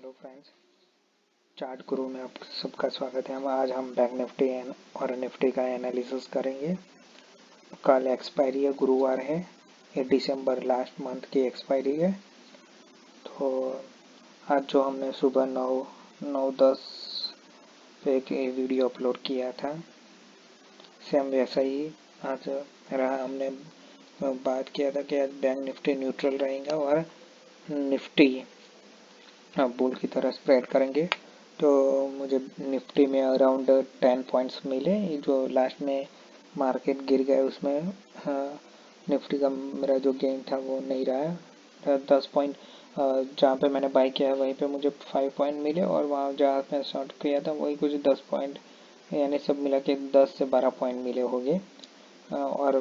Hello friends, chart गुरु में आप सबका स्वागत है। आज हम बैंक निफ्टी और निफ्टी का एनालिसिस करेंगे। कल एक्सपायरी है, गुरुवार है, ये दिसंबर लास्ट मंथ की एक्सपायरी है। तो आज जो हमने सुबह 9:10 पे एक वीडियो अपलोड किया था, सेम वैसा ही आज रहा। हमने बात किया था कि आज बैंक निफ्टी न्यूट्रल रहेगा और निफ्टी बुल की तरह स्प्रेड करेंगे। तो मुझे निफ्टी में अराउंड 10 पॉइंट्स मिले। जो लास्ट में मार्केट गिर गया उसमें निफ्टी का मेरा जो गेन था वो नहीं रहा। 10 पॉइंट जहाँ पे मैंने बाई किया वहीं पे मुझे 5 पॉइंट मिले और वहाँ जहाँ मैं शॉर्ट किया था वही कुछ 10 पॉइंट, यानी सब मिला के 10 से 12 पॉइंट मिले होंगे। और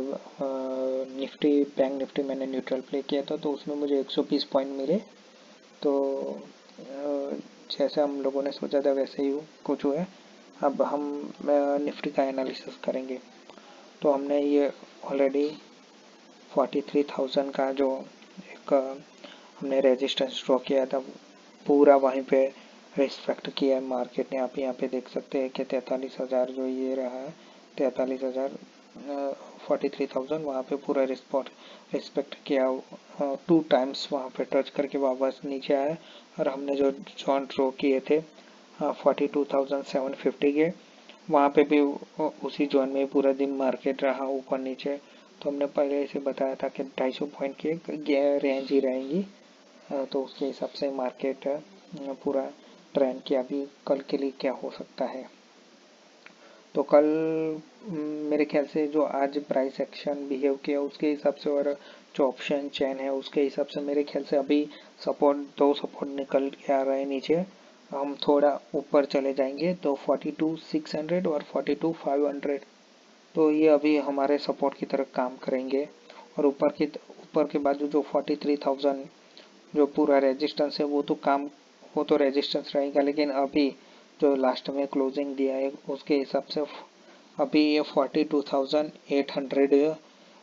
निफ्टी बैंक निफ्टी मैंने न्यूट्रल प्ले किया था तो उसमें मुझे 120 पॉइंट मिले। तो जैसे हम लोगों ने सोचा था वैसे ही कुछ हुआ। अब हम निफ्टी का एनालिसिस करेंगे। तो हमने ये ऑलरेडी 43,000 का जो एक हमने रेजिस्टेंस ड्रॉ किया था पूरा वहीं पे रिस्पेक्ट किया है मार्केट ने। आप यहाँ पे देख सकते हैं कि 43,000 जो ये रहा है 43,000 43,000 वहाँ पे पूरा रिस्पेक्ट किया। 2 टाइम्स वहाँ पे टच करके वापस नीचे आया और हमने जो जॉन ड्रॉ किए थे 42,750 के, वहाँ पे भी उसी जोन में पूरा दिन मार्केट रहा ऊपर नीचे। तो हमने पहले इसे बताया था कि 250 पॉइंट की रेंज ही रहेंगी। तो उसके हिसाब से मार्केट पूरा ट्रेंड किया। अभी कल के लिए क्या हो सकता है, तो कल मेरे ख्याल से जो आज प्राइस एक्शन बिहेव किया उसके हिसाब से और जो ऑप्शन चेन है उसके हिसाब से मेरे ख्याल से अभी दो सपोर्ट निकल के आ रहे हैं नीचे। हम थोड़ा ऊपर चले जाएंगे तो 42,600 और 42,500, तो ये अभी हमारे सपोर्ट की तरह काम करेंगे। और ऊपर के बाद जो 43,000 जो पूरा रेजिस्टेंस है वो तो रेजिस्टेंस रहेगा, लेकिन अभी जो लास्ट में क्लोजिंग दिया है उसके हिसाब से अभी ये 42,800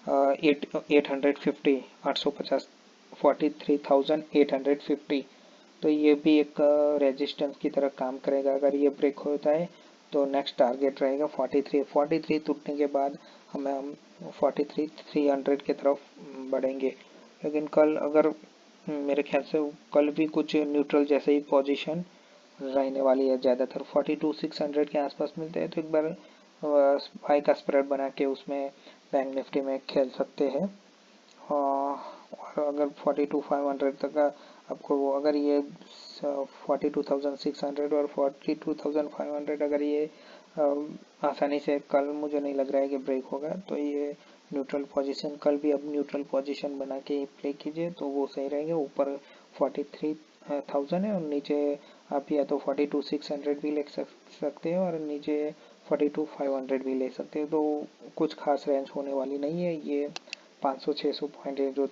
850 850 43,850, तो ये भी एक रेजिस्टेंस की तरह काम करेगा। अगर ये ब्रेक होता है तो नेक्स्ट टारगेट रहेगा 43 टूटने के बाद हम 43,300 की तरफ बढ़ेंगे। लेकिन कल अगर मेरे ख्याल से कल भी कुछ न्यूट्रल जैसे ही पोजीशन रहने वाली है। ज़्यादातर 42,600 के आसपास मिलते हैं तो एक बार बाई का स्प्रेड बना के उसमें बैंक निफ्टी में खेल सकते हैं। और अगर 42,500 तक आपको अगर ये 42,600 और 42,500 अगर ये आसानी से कल मुझे नहीं लग रहा है कि ब्रेक होगा, तो ये न्यूट्रल पोजीशन कल भी अब न्यूट्रल पोजीशन बना के प्ले कीजिए तो वो सही रहेंगे। ऊपर 43,000 है और नीचे आप या तो 42,600 भी ले सकते हैं और नीचे 42,500 भी ले सकते हैं। तो कुछ खास रेंज होने वाली नहीं है। ये 500-600 पॉइंट है, जो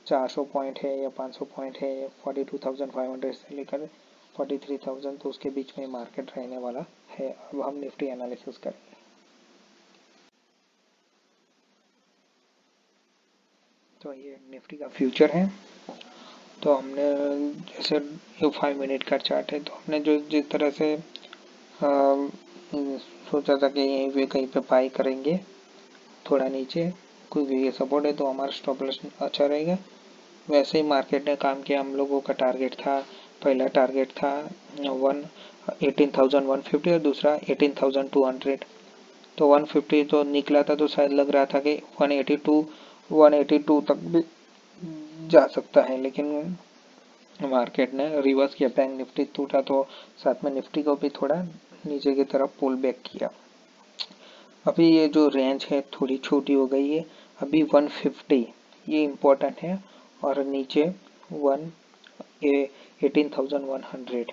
400 पॉइंट है या 500 पॉइंट है 42,500 से लेकर 43,000, तो उसके बीच में मार्केट रहने वाला है। अब हम निफ्टी एनालिसिस करेंगे। तो ये निफ्टी का फ्यूचर है। तो हमने जैसे ये 5 मिनट का चार्ट है, तो हमने जो जिस तरह से सोचा था कि यहीं पे कहीं पे बाई करेंगे थोड़ा नीचे, क्योंकि ये सपोर्ट है तो हमारा स्टॉप लॉस अच्छा रहेगा, वैसे ही मार्केट ने काम किया। हम लोगों का टारगेट था, पहला टारगेट था 18,150 और दूसरा 18,200। तो 150 तो निकला था, तो शायद लग रहा था कि 182 तक भी जा सकता है, लेकिन मार्केट ने रिवर्स किया। बैंक निफ्टी टूटा तो साथ में निफ्टी को भी थोड़ा नीचे की तरफ पुल बैक किया। अभी ये जो रेंज है थोड़ी छोटी हो गई है। अभी 150 ये इम्पोर्टेंट है और नीचे 18,100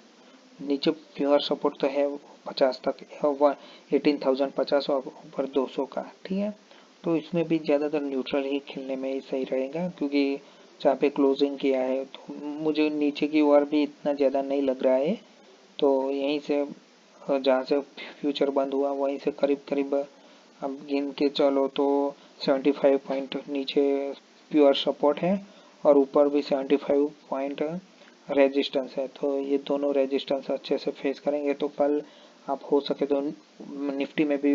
नीचे प्योर सपोर्ट तो है 50 तक, 18,050 और ऊपर 200 का, ठीक है। तो इसमें भी ज़्यादातर न्यूट्रल ही खेलने में ही सही रहेगा, क्योंकि जहाँ पे क्लोजिंग किया है तो मुझे नीचे की ओर भी इतना ज़्यादा नहीं लग रहा है। तो यहीं से जहाँ से फ्यूचर बंद हुआ वहीं से करीब करीब अब गिन के चलो तो 75 पॉइंट नीचे प्योर सपोर्ट है और ऊपर भी 75 पॉइंट रेजिस्टेंस है, तो ये दोनों रेजिस्टेंस अच्छे से फेस करेंगे तो कल आप हो सके तो निफ्टी में भी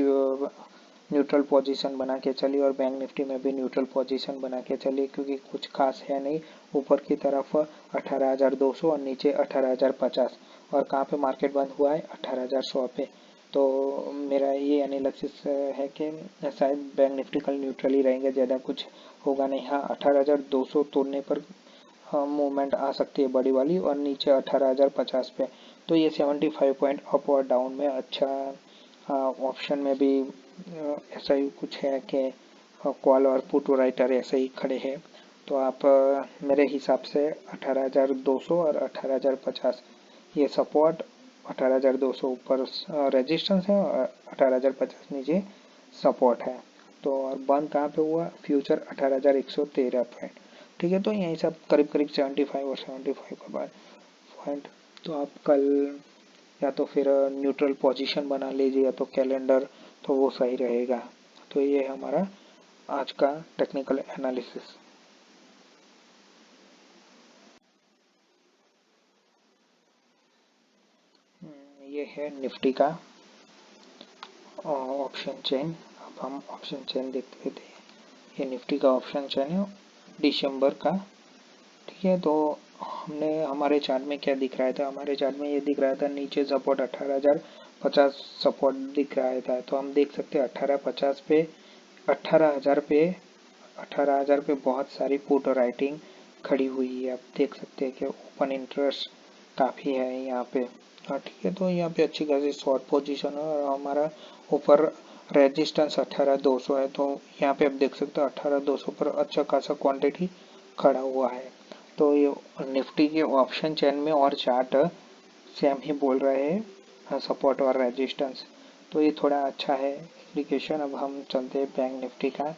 न्यूट्रल पोजीशन बना के चलिए और बैंक निफ्टी में भी न्यूट्रल पोजीशन बना के चलिए, क्योंकि कुछ खास है नहीं। ऊपर की तरफ 18,200 और नीचे 18,050, और कहाँ पे मार्केट बंद हुआ है 18,100 पे। तो मेरा ये एनालिसिस है कि शायद बैंक निफ्टी कल न्यूट्रल ही रहेंगे, ज़्यादा कुछ होगा नहीं। हाँ, 18,200 तोड़ने पर मूवमेंट आ सकती है बड़ी वाली, और नीचे 18,050 पे। तो ये 75 पॉइंट अप और डाउन में अच्छा ऑप्शन में भी ऐसा ही कुछ है कि कॉल और पुट राइटर ऐसे ही खड़े हैं। तो आप मेरे हिसाब से 18,200 और 18,050 ये सपोर्ट, 18,200 ऊपर रेजिस्टेंस है और 18,050 नीचे सपोर्ट है। तो और बंद कहाँ पे हुआ? Future 18,113 point. ठीक है, तो यही सब करीब करीब 75 और 75 के बाद पॉइंट। तो आप कल या तो फिर न्यूट्रल पोजीशन बना लीजिए या तो कैलेंडर, तो वो सही रहेगा। तो ये हमारा आज का टेक्निकल एनालिसिस। ये है निफ्टी का ऑप्शन चेन। अब हम ऑप्शन चेन देखते थे। ये निफ्टी का ऑप्शन चेन है दिसंबर का। ठीक है, तो हमने हमारे चार्ट में क्या दिख रहा था? हमारे चार्ट में ये दिख रहा था नीचे सपोर्ट 18,050 सपोर्ट दिख रहा था। तो हम देख सकते हैं 18,50 पे 18,000 पे 18,000 पे बहुत सारी पुट राइटिंग खड़ी हुई है। आप देख सकते हैं कि ओपन इंटरेस्ट काफ़ी है यहाँ पे। हाँ, ठीक है, तो यहाँ पे अच्छी खासी शॉर्ट पोजीशन है और हमारा ऊपर रेजिस्टेंस 18,200 है। तो यहाँ पे आप देख सकते हो 18,200 पर अच्छा खासा क्वांटिटी खड़ा हुआ है। तो ये निफ्टी के ऑप्शन चेन में और चार्ट सेम ही बोल रहे हैं सपोर्ट और रेजिस्टेंस। तो ये थोड़ा अच्छा है इंडिकेशन। अब हम चलते हैं बैंक निफ्टी का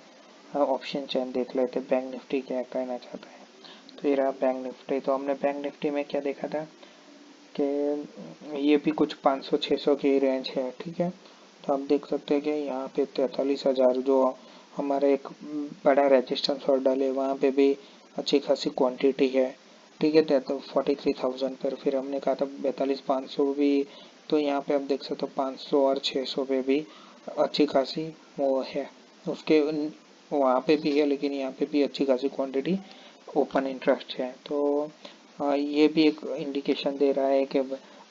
ऑप्शन चेन देख लेते। बैंक निफ्टी क्या कहना चाहता है। तो ये रहा बैंक निफ्टी। तो हमने बैंक निफ्टी में क्या देखा था कि ये भी कुछ 500-600 की रेंज है। ठीक है, तो आप देख सकते हैं कि यहाँ पे 43,000 जो हमारा एक बड़ा रेजिस्टेंस और डले, वहाँ पे भी अच्छी खासी क्वांटिटी है। ठीक है, तो 43,000 पर फिर हमने कहा था 42,500 भी। तो यहाँ पे आप देख सकते हो 500 और 600 पे भी अच्छी खासी वो है। उसके वहाँ पे भी है, लेकिन यहाँ पे भी अच्छी खासी क्वांटिटी ओपन इंटरेस्ट है। तो ये भी एक इंडिकेशन दे रहा है कि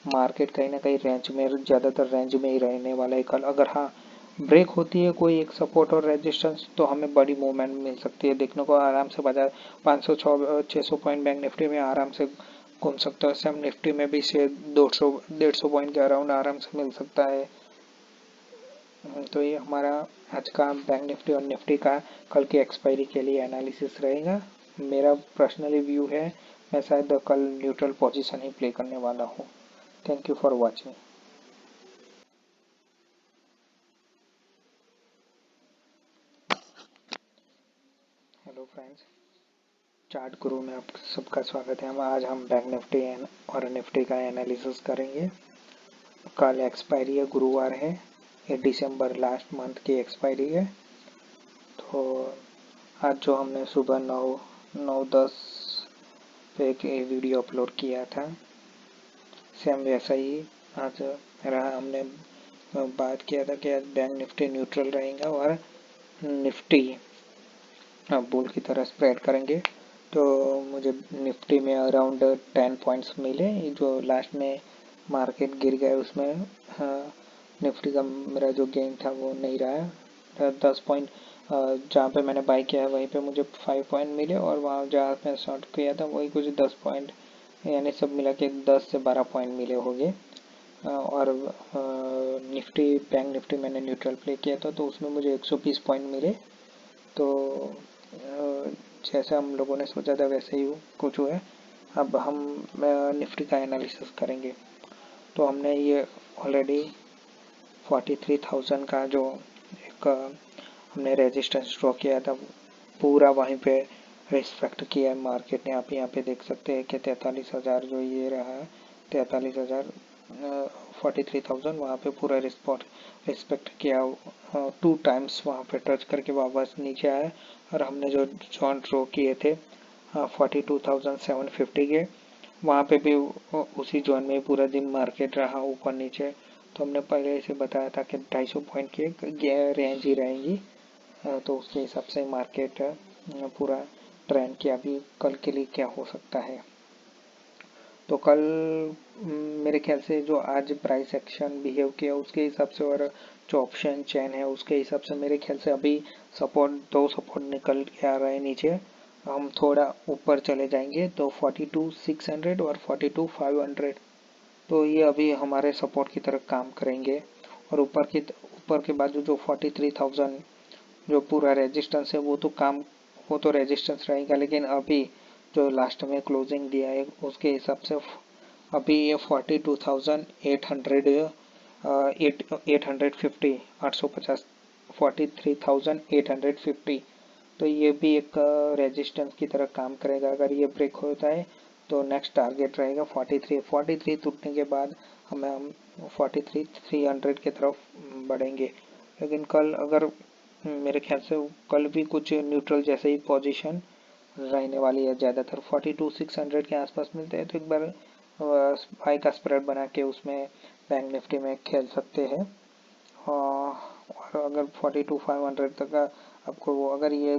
मार्केट कहीं ना कहीं रेंज में, ज़्यादातर रेंज में ही रहने वाला है कल। अगर हाँ ब्रेक होती है कोई एक सपोर्ट और रेजिस्टेंस, तो हमें बड़ी मूवमेंट मिल सकती है देखने को। आराम से बाजार 500-600 पॉइंट बैंक निफ्टी में आराम से घूम सकता है। सेम निफ्टी में भी से 200-150 पॉइंट के अराउंड आराम से मिल सकता है। तो ये हमारा आज का बैंक निफ्टी और निफ्टी का कल की एक्सपायरी के लिए एनालिसिस रहेगा। मेरा पर्सनली व्यू है मैं शायद कल न्यूट्रल पोजीशन ही प्ले करने वाला हूँ। Thank you for watching. Hello friends, chart गुरु में आप सबका स्वागत है। आज हम बैंक निफ्टी और निफ्टी का एनालिसिस करेंगे। कल एक्सपायरी है, गुरुवार है, ये दिसंबर लास्ट मंथ की एक्सपायरी है। तो आज जो हमने सुबह 9:10 पे एक वीडियो अपलोड किया था, सेम वैसा ही आज रहा। हमने बात किया था कि आज बैंक निफ्टी न्यूट्रल रहेगा और निफ्टी बुल की तरह स्प्रेड करेंगे। तो मुझे निफ्टी में अराउंड 10 पॉइंट्स मिले। जो लास्ट में मार्केट गिर गया उसमें निफ्टी का मेरा जो गेन था वो नहीं रहा। 10 पॉइंट जहाँ पे मैंने बाई किया है वहीं पे मुझे 5 पॉइंट मिले, और वहाँ जहाँ पे शॉर्ट किया था वही कुछ 10 पॉइंट, यानी सब मिला के 10 से 12 पॉइंट मिले होंगे। और निफ्टी बैंक निफ्टी मैंने न्यूट्रल प्ले किया था तो उसमें मुझे 120 पॉइंट मिले। तो जैसा हम लोगों ने सोचा था वैसे ही कुछ हुआ है। अब हम निफ्टी का एनालिसिस करेंगे। तो हमने ये ऑलरेडी 43,000 का जो एक हमने रेजिस्टेंस ड्रॉ किया था पूरा वहीं पे रिस्पेक्ट किया है मार्केट ने। आप यहाँ पे देख सकते हैं कि 43,000 जो ये रहा है 43,000 43,000 वहाँ पे पूरा रिस्पेक्ट किया। 2 टाइम्स वहाँ पे टच करके वापस नीचे आया, और हमने जो जॉन ड्रॉ किए थे 42,750 के वहाँ पे भी उसी जोन में पूरा दिन मार्केट रहा ऊपर नीचे। तो हमने पहले से बताया था कि 250 पॉइंट की एक रेंज ही रहेंगी। तो उसके हिसाब से मार्केट पूरा ट्रेंड किया। अभी कल के लिए क्या हो सकता है, तो कल मेरे ख्याल से जो आज प्राइस एक्शन बिहेव किया उसके हिसाब से और जो ऑप्शन चेन है उसके हिसाब से मेरे ख्याल से अभी सपोर्ट, दो सपोर्ट निकल के आ रहे हैं नीचे। हम थोड़ा ऊपर चले जाएंगे तो 42,600 और 42,500, तो ये अभी हमारे सपोर्ट की तरह काम करेंगे। और ऊपर के बाद जो 43,000 जो पूरा रेजिस्टेंस है वो तो रेजिस्टेंस रहेगा, लेकिन अभी जो लास्ट में क्लोजिंग दिया है उसके हिसाब से अभी ये 42,800 850 850 43,850, तो ये भी एक रेजिस्टेंस की तरह काम करेगा। अगर ये ब्रेक होता है तो नेक्स्ट टारगेट रहेगा 43 टूटने के बाद हम 43,300 की तरफ बढ़ेंगे। लेकिन कल अगर मेरे ख्याल से कल भी कुछ न्यूट्रल जैसे ही पोजीशन रहने वाली है। ज़्यादातर 42,600 के आसपास मिलते हैं तो एक बार बाई का स्प्रेड बना के उसमें बैंक निफ्टी में खेल सकते हैं। और अगर 42,500 तक का आपको अगर ये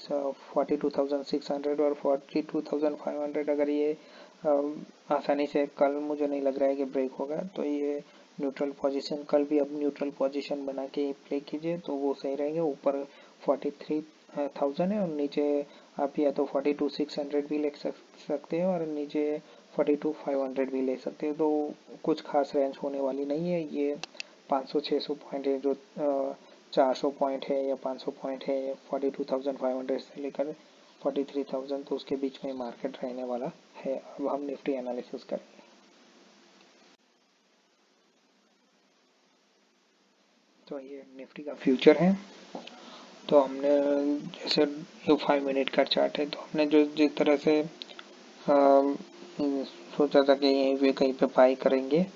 42,600 और 42,500 अगर ये आसानी से कल मुझे नहीं लग रहा है कि ब्रेक होगा, तो ये न्यूट्रल पोजीशन कल भी अब न्यूट्रल पोजीशन बना के प्ले कीजिए तो वो सही रहेगा। ऊपर 43,000 है और नीचे आप या तो 42,600 भी ले सकते हैं और नीचे 42,500 भी ले सकते हैं। तो कुछ खास रेंज होने वाली नहीं है। ये 500-600 पॉइंट है, जो 400 पॉइंट है या 500 पॉइंट है, 42,500 से लेकर 43,000, तो उसके बीच में मार्केट रहने वाला है। अब हम निफ्टी एनालिसिस करेंगे। तो ये निफ्टी का फ्यूचर है। तो हमने जैसे ये 5 मिनट का चार्ट है, तो हमने जो जिस तरह से सोचा था कि यहीं पे कहीं पे बाई करेंगे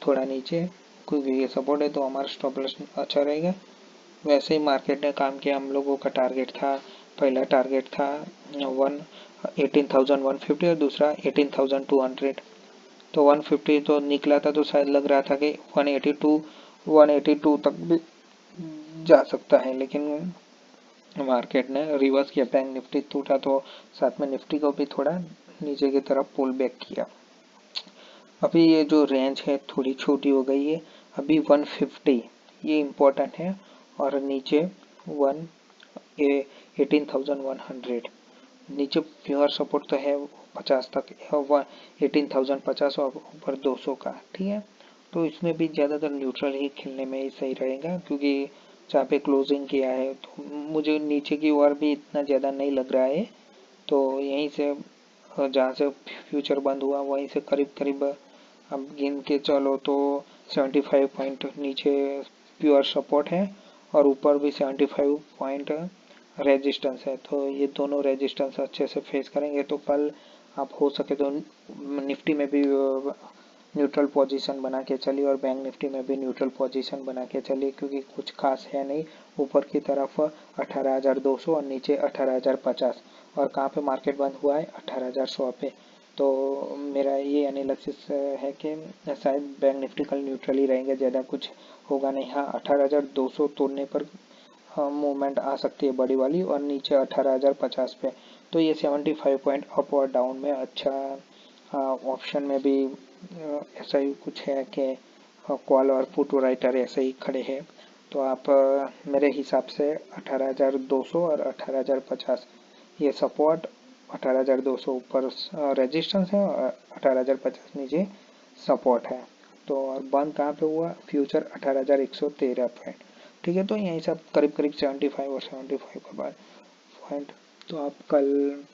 थोड़ा नीचे, क्योंकि ये सपोर्ट है तो हमारा स्टॉप लॉस अच्छा रहेगा, वैसे ही मार्केट ने काम किया। हम लोगों का टारगेट था, पहला टारगेट था 18,150 और दूसरा 18,200। तो 150 तो निकला था, तो शायद लग रहा था कि 182 तक भी जा सकता है, लेकिन मार्केट ने रिवर्स किया। बैंक निफ्टी टूटा तो साथ में निफ्टी को भी थोड़ा नीचे की तरफ पुल बैक किया। अभी ये जो रेंज है थोड़ी छोटी हो गई है। अभी 150 ये इम्पोर्टेंट है और नीचे 18,100 नीचे प्योर सपोर्ट तो है 50 तक, 18,050 और ऊपर 200 का, ठीक है। तो इसमें भी ज़्यादातर न्यूट्रल ही खेलने में ही सही रहेगा, क्योंकि जहाँ पे क्लोजिंग किया है तो मुझे नीचे की ओर भी इतना ज़्यादा नहीं लग रहा है। तो यहीं से जहाँ से फ्यूचर बंद हुआ वहीं से करीब करीब अब गिन के चलो तो 75 पॉइंट नीचे प्योर सपोर्ट है और ऊपर भी 75 पॉइंट रेजिस्टेंस है। तो ये दोनों रेजिस्टेंस अच्छे से फेस करेंगे तो कल आप हो सके तो निफ्टी में भी न्यूट्रल पोजीशन बना के चलिए और बैंक निफ्टी में भी न्यूट्रल पोजीशन बना के चलिए, क्योंकि कुछ खास है नहीं। ऊपर की तरफ 18,200 और नीचे 18,050, और कहाँ पे मार्केट बंद हुआ है 18,100 पे। तो मेरा ये एनालिसिस है कि शायद बैंक निफ्टी कल न्यूट्रल ही रहेंगे, ज़्यादा कुछ होगा नहीं। हाँ, 18,200 तोड़ने पर मूवमेंट आ सकती है बड़ी वाली, और नीचे 18,050 पे। तो ये 75 पॉइंट अप और डाउन में अच्छा ऑप्शन में भी ऐसा ही कुछ है कि कॉल और पुट राइटर ऐसे ही खड़े हैं। तो आप मेरे हिसाब से 18,200 और 18,050 ये सपोर्ट, 18,200 ऊपर रेजिस्टेंस है और 18,050 नीचे सपोर्ट है। तो और बंद कहाँ पे हुआ, फ्यूचर 18,113 पॉइंट, ठीक है। तो यहीं सब करीब करीब 75 और 75 के बाद पॉइंट। तो आप कल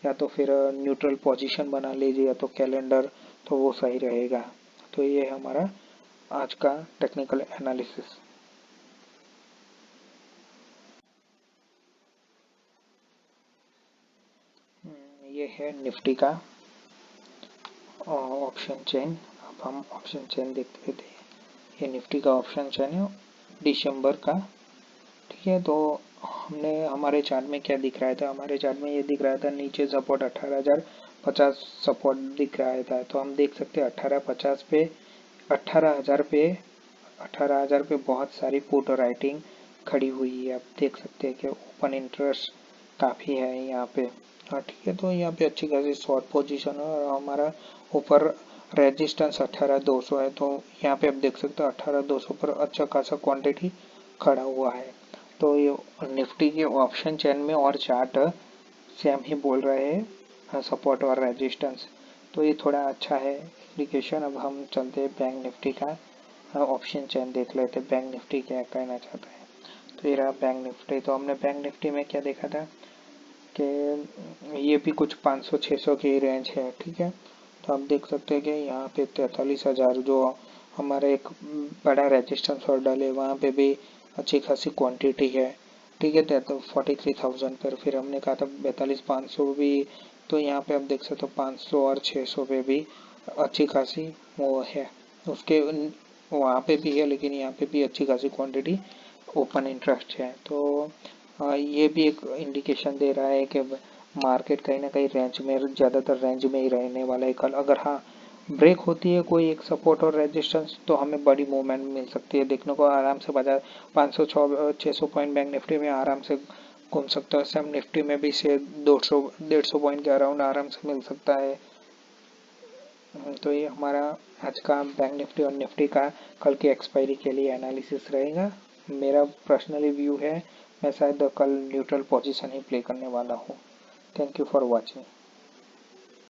या तो फिर न्यूट्रल पोजीशन बना लीजिए या तो कैलेंडर, तो वो सही रहेगा। तो ये हमारा आज का टेक्निकल एनालिसिस। ये है निफ्टी का ऑप्शन चेन। अब हम ऑप्शन चेन देखते थे। ये निफ्टी का ऑप्शन चेन है दिसंबर का, ठीक है। तो हमने हमारे चार्ट में क्या दिख रहा था, हमारे चार्ट में ये दिख रहा था नीचे सपोर्ट 50 सपोर्ट दिख रहा था। तो हम देख सकते हैं 1850 पे 18,000 पे 18,000 पे बहुत सारी पुट राइटिंग खड़ी हुई है। आप देख सकते हैं कि ओपन इंटरेस्ट काफ़ी है यहाँ पे। हाँ ठीक है, तो यहाँ पे अच्छी खासी शॉर्ट पोजीशन है और हमारा ऊपर रेजिस्टेंस 18,200 है। तो यहाँ पे आप देख सकते हो 18,200 पर अच्छा खासा क्वांटिटी खड़ा हुआ है। तो ये निफ्टी के ऑप्शन चेन में और चार्ट सेम ही बोल रहे हैं सपोर्ट और रेजिस्टेंस, तो ये थोड़ा अच्छा है इंडिकेशन। अब हम चलते हैं बैंक निफ्टी का ऑप्शन चेन देख लेते हैं, बैंक निफ्टी क्या कहना चाहता है। तो ये रहा बैंक निफ्टी। तो हमने बैंक निफ्टी में क्या देखा था कि ये भी कुछ 500-600 की रेंज है, ठीक है। तो आप देख सकते हैं कि यहाँ पे 43,000 जो हमारा एक बड़ा रेजिस्टेंस हर्डल है, वहाँ पे भी अच्छी खासी क्वांटिटी है, ठीक है। तो 43,000 पर फिर हमने कहा था 42,500 भी। तो यहाँ पे आप देख सकते हो 500 और 600 पे भी अच्छी खासी वो है, उसके वहाँ पे भी है, लेकिन यहाँ पे भी अच्छी खासी क्वांटिटी ओपन इंटरेस्ट है। तो ये भी एक इंडिकेशन दे रहा है कि मार्केट कहीं ना कहीं रेंज में, ज़्यादातर रेंज में ही रहने वाला है कल। अगर हाँ ब्रेक होती है कोई एक सपोर्ट और रेजिस्टेंस, तो हमें बड़ी मूवमेंट मिल सकती है देखने को। आराम से बाजार 500-600 पॉइंट बैंक निफ्टी में आराम से घूम सकता है। सेम निफ्टी में भी से 200-150 पॉइंट के अराउंड आराम से मिल सकता है। तो ये हमारा आज का बैंक निफ्टी और निफ्टी का कल की एक्सपायरी के लिए एनालिसिस रहेगा। मेरा पर्सनली व्यू है मैं शायद कल न्यूट्रल पोजीशन ही प्ले करने वाला हूँ। Thank you for watching.